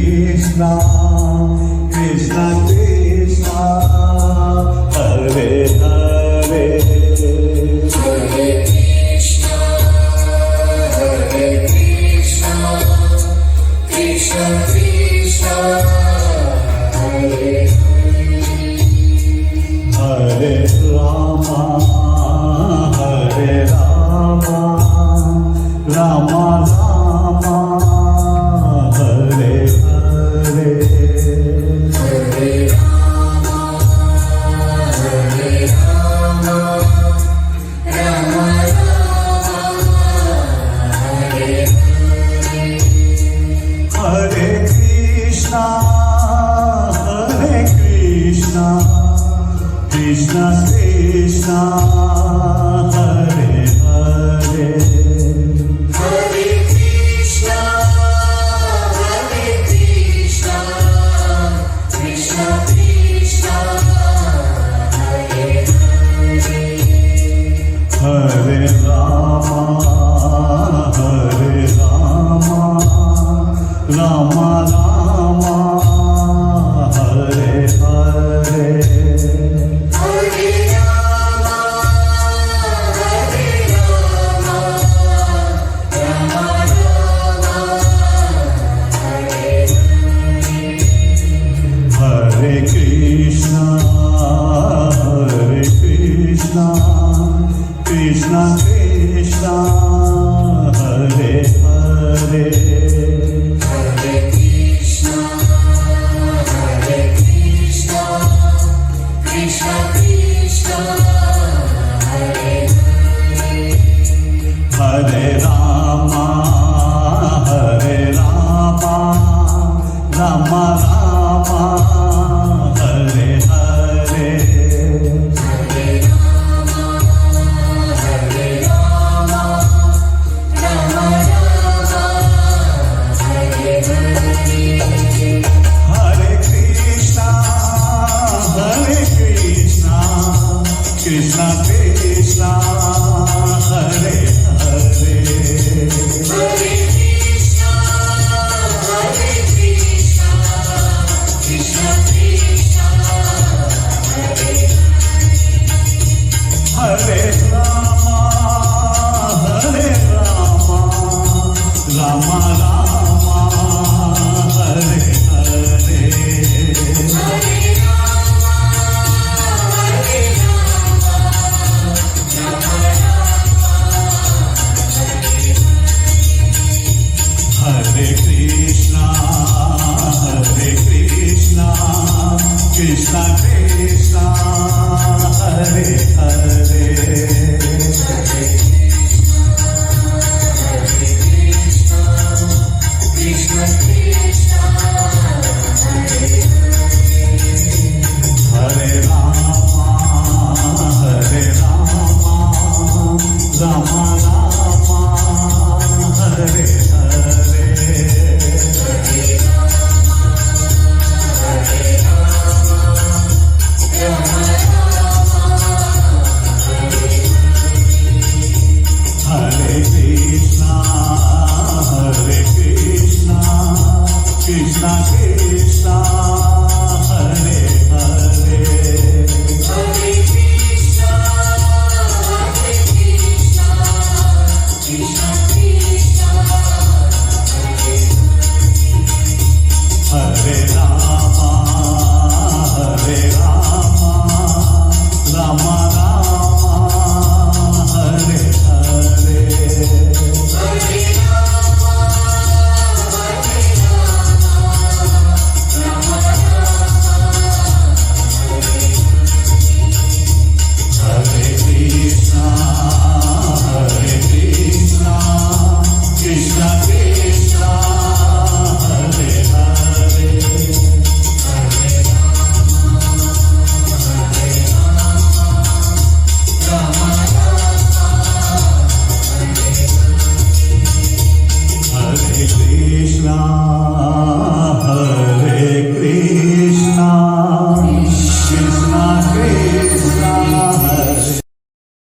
Krishna, Krishna Krishna, Hare Hare, Hare Krishna, Hare Krishna, Krishna Krishna, Hare Hare Rama, Hare Rama, Rama Rama, Hare Hare, Hare Rama, Hare Rama, Rama Rama, Hare Hare Krishna, Hare Krishna, Krishna Krishna, Hare Hare, Hare Krishna, Hare Krishna, Krishna Krishna, Hare Hare Rama, Hare Rama, Rama Rama, Hare Hare, Hare Rama, Hare Rama, Rama Rama, Hare Hare Krishna, Hare Krishna, Krishna Krishna, Hare Hare, Hare Krishna, Hare Krishna, Krishna Krishna, Hare Hare Rama, Hare Rama, Rama Rama, Hare Hare, Hare Rama, Hare Rama, Rama Rama, Hare Hare Krishna, Hare Krishna, Krishna Krishna, Hare Hare, Hare Krishna, Hare Krishna, Krishna Krishna, Hare Hare Rama, Hare Rama, Rama Rama, Hare Hare, Hare Rama, Hare Rama, Rama Rama, Hare Krishna, Hare Krishna, Krishna Krishna,